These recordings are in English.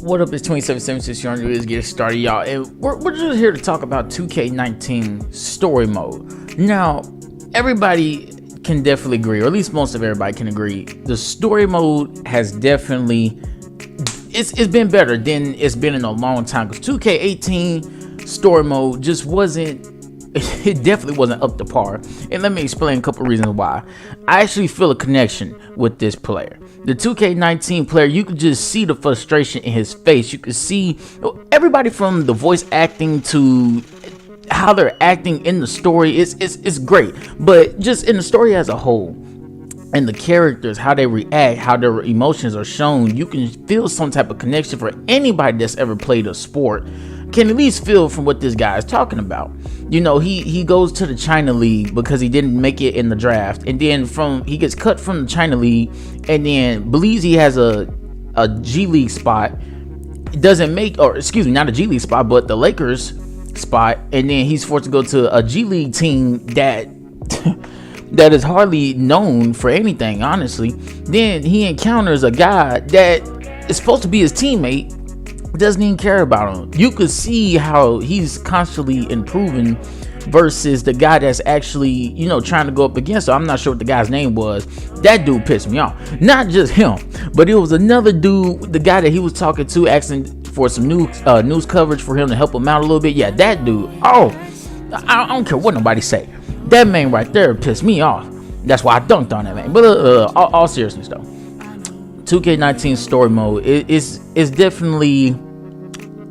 What up, it's 2776 here. Let's get it started, y'all. And we're just here to talk about 2K19 story mode. Now, everybody can definitely agree, or at least most of everybody can agree, the story mode has definitely it's been better than it's been in a long time, because 2K18 story mode just wasn't, it definitely wasn't up to par. And let me explain a couple reasons why. I actually feel a connection with this player. The 2K19 player, you could just see the frustration in his face. You could see everybody from the voice acting to how they're acting in the story. It's great, but just in the story as a whole, and the characters, how they react, how their emotions are shown, you can feel some type of connection. For anybody that's ever played a sport can at least feel from what this guy is talking about. You know, he goes to the China League because he didn't make it in the draft, and then he gets cut from the China League, and then believes he has a G League spot, doesn't make, or excuse me, not a G League spot, but the Lakers spot, and then he's forced to go to a G League team that that is hardly known for anything, honestly. Then he encounters a guy that is supposed to be his teammate, doesn't even care about him. You could see how he's constantly improving versus the guy that's actually, you know, trying to go up against him. I'm not sure what the guy's name was. That dude pissed me off. Not just him, but it was another dude, the guy that he was talking to, asking for some news coverage for him to help him out a little bit. Yeah, that dude. Oh, I don't care what nobody say. That man right there pissed me off. That's why I dunked on that man. But all seriousness though, 2K19 story mode is definitely,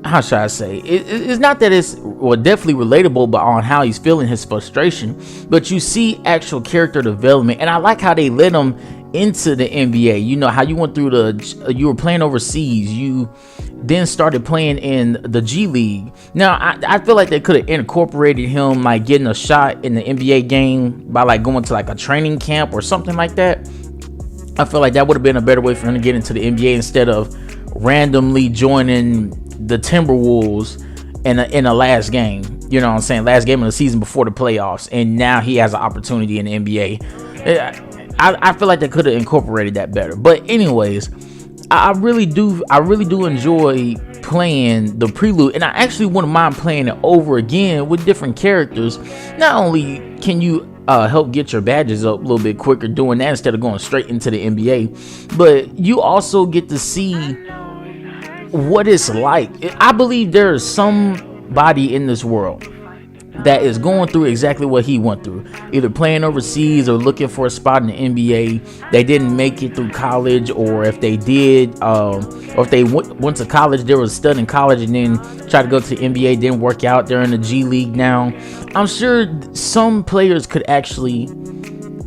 how should I say, it's not that it's definitely relatable, but on how he's feeling his frustration. But you see actual character development, and I like how they let him into the NBA. You know how you went through you were playing overseas, you then started playing in the G League. Now I feel like they could have incorporated him, like getting a shot in the NBA game by like going to like a training camp or something like that. I feel like that would have been a better way for him to get into the NBA instead of randomly joining the Timberwolves in a last game. You know what I'm saying? Last game of the season before the playoffs, and now he has an opportunity in the NBA. I feel like they could have incorporated that better. But anyways, I really do enjoy playing the prelude, and I actually wouldn't mind playing it over again with different characters. Not only can you help get your badges up a little bit quicker doing that instead of going straight into the NBA, but you also get to see what it's like. I believe there is somebody in this world that is going through exactly what he went through, either playing overseas or looking for a spot in the NBA. They didn't make it through college, or if they did, or if they went to college, they were studying college and then tried to go to the NBA, didn't work out. They're in the G League now. I'm sure some players could actually,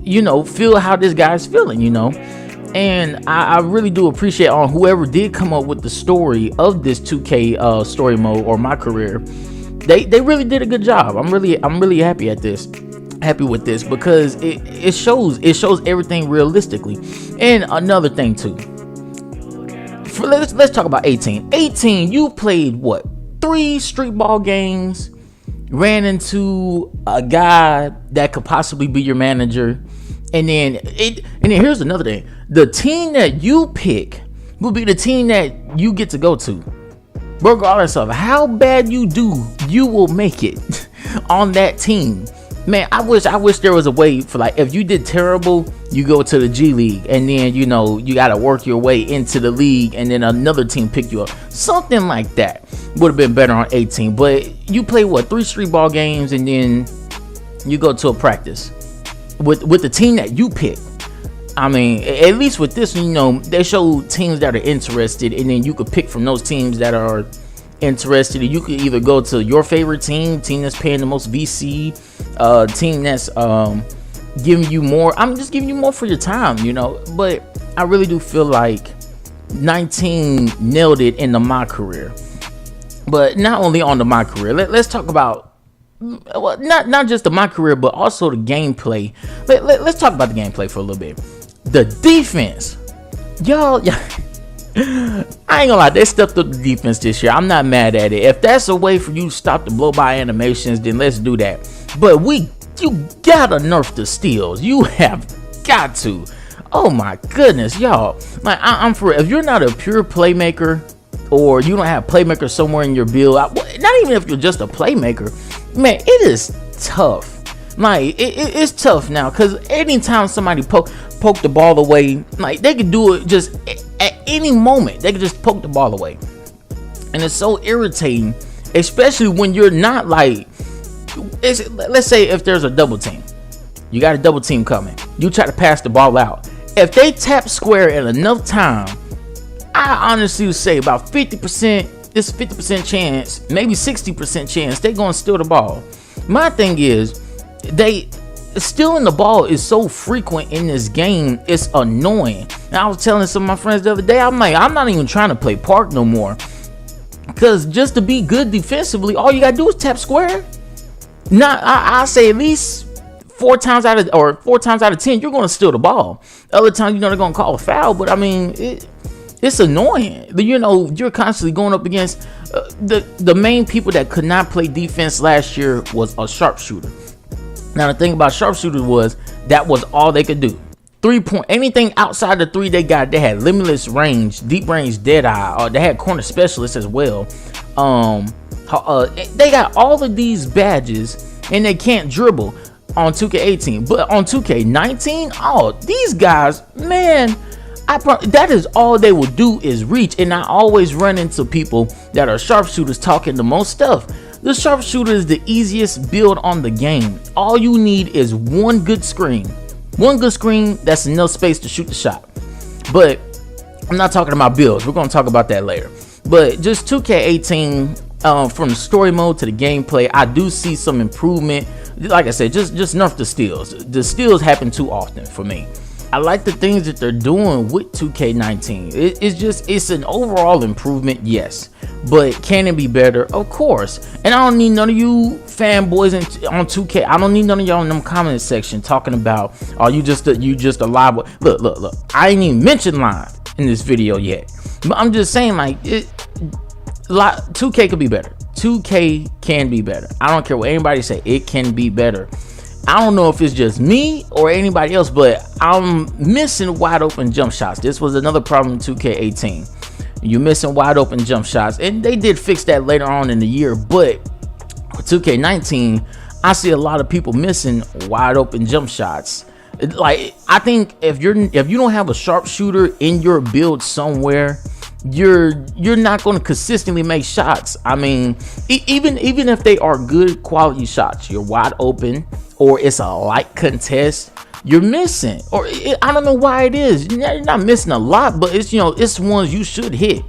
you know, feel how this guy's feeling, you know. And I really do appreciate on whoever did come up with the story of this 2K story mode, or my career. They really did a good job. I'm really happy with this, because it shows everything realistically. And another thing too, let's talk about 18. You played what, 3 street ball games, ran into a guy that could possibly be your manager, and then here's another thing: the team that you pick will be the team that you get to go to. Regardless of how bad you do, you will make it on that team. Man, I wish there was a way for, like, if you did terrible, you go to the G League, and then, you know, you got to work your way into the league, and then another team pick you up. Something like that would have been better on 18. But you play, what, 3 street ball games, and then you go to a practice with the team that you pick. I mean, at least with this, you know, they show teams that are interested, and then you could pick from those teams that are interested. You could either go to your favorite team that's paying the most VC, team that's giving you more. I'm just giving you more for your time, you know. But I really do feel like 19 nailed it in my career. But not only on my career, let's talk about, well, not just my career, but also the gameplay. Let's talk about the gameplay for a little bit. The defense, y'all. I ain't gonna lie, they stepped up the defense this year. I'm not mad at it. If that's a way for you to stop the blow by animations, then let's do that. But you gotta nerf the steals. You have got to. Oh my goodness, y'all. Like, I'm for real. If you're not a pure playmaker or you don't have playmaker somewhere in your build, not even if you're just a playmaker, man, it is tough. Like it's tough now, because anytime somebody poke the ball away, like they could do it just at any moment. They could just poke the ball away, and it's so irritating, especially when you're not like, let's say if there's a double team, you got a double team coming, you try to pass the ball out. If they tap square in enough time, I honestly would say about 50%, this 50% chance, maybe 60% chance they're gonna steal the ball. My thing is, stealing the ball is so frequent in this game, it's annoying. And I was telling some of my friends the other day, I'm like, I'm not even trying to play park no more, because just to be good defensively, all you gotta do is tap square. I say at least 4 times out of 10 you're gonna steal the ball. Other times, they're gonna call a foul, but I mean, it's annoying. You're constantly going up against the main people that could not play defense last year was a sharpshooter. Now the thing about sharpshooters was that was all they could do. 3-point, anything outside the 3 they had limitless range, deep range, dead eye. They had corner specialists as well. They got all of these badges, and they can't dribble on 2K18. But on 2K19, oh, these guys, man, that is all they will do is reach. And I always run into people that are sharpshooters talking the most stuff. The sharpshooter is the easiest build on the game. All you need is one good screen. That's enough space to shoot the shot. But I'm not talking about builds. We're going to talk about that later. But just 2K18, from the story mode to the gameplay, I do see some improvement. Like I said, just nerf the steals. The steals happen too often for me. I like the things that they're doing with 2K19. It's an overall improvement, yes. But can it be better? Of course. And I don't need none of you fanboys on 2K. I don't need none of y'all in them comment section talking about, oh, you just a live boy. Look. I ain't even mentioned live in this video yet. But I'm just saying, like, 2K could be better. 2K can be better. I don't care what anybody say. It can be better. I don't know if it's just me or anybody else, but I'm missing wide open jump shots. This was another problem in 2K18. You're missing wide open jump shots, and they did fix that later on in the year. But with 2K19, I see a lot of people missing wide open jump shots. Like, I think if you don't have a sharpshooter in your build somewhere, you're not going to consistently make shots. I mean, even if they are good quality shots, you're wide open, or it's a light contest, you're missing. Or I don't know why it is. You're not missing a lot, but it's ones you should hit.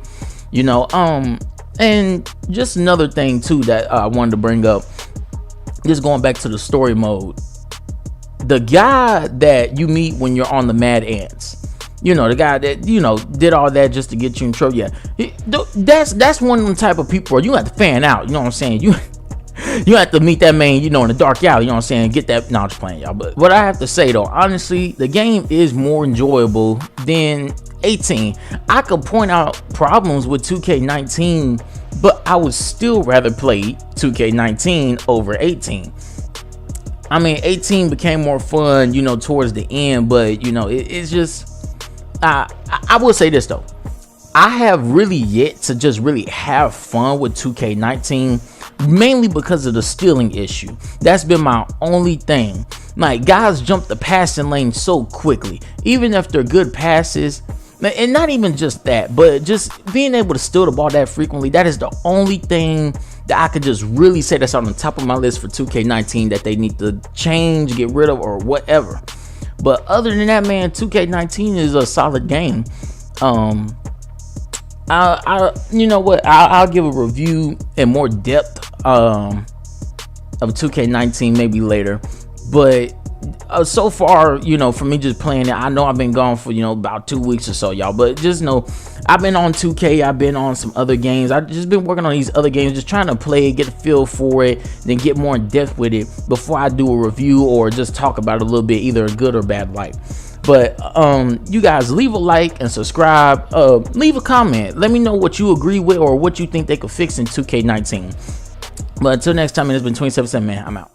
And just another thing too that I wanted to bring up, just going back to the story mode. The guy that you meet when you're on the Mad Ants, the guy that did all that just to get you in trouble. Yeah, that's one of them type of people where you have to fan out. You know what I'm saying? You have to meet that man, in the dark alley. You know what I'm saying? Get that. No, I'm just playing, y'all. But what I have to say though, honestly, the game is more enjoyable than 18. I could point out problems with 2K19, but I would still rather play 2K19 over 18. I mean, 18 became more fun, towards the end, but it's just. I will say this though, I have really yet to just really have fun with 2K19, mainly because of the stealing issue. That's been my only thing. Like, guys jump the passing lane so quickly, even if they're good passes. And not even just that, but just being able to steal the ball that frequently, that is the only thing that I could just really say that's on the top of my list for 2K19 that they need to change, get rid of, or whatever. But other than that, man, 2K19 is a solid game. You know what? I'll give a review in more depth of 2K19 maybe later. But so far, for me just playing it, I know I've been gone for about 2 weeks or so, y'all. But just know I've been on 2K. I've been on some other games. I've just been working on these other games, just trying to play, get a feel for it, then get more in depth with it before I do a review or just talk about it a little bit, either a good or bad light. But you guys, leave a like and subscribe. Leave a comment. Let me know what you agree with or what you think they could fix in 2K19. But until next time, it's been 27 man. I'm out.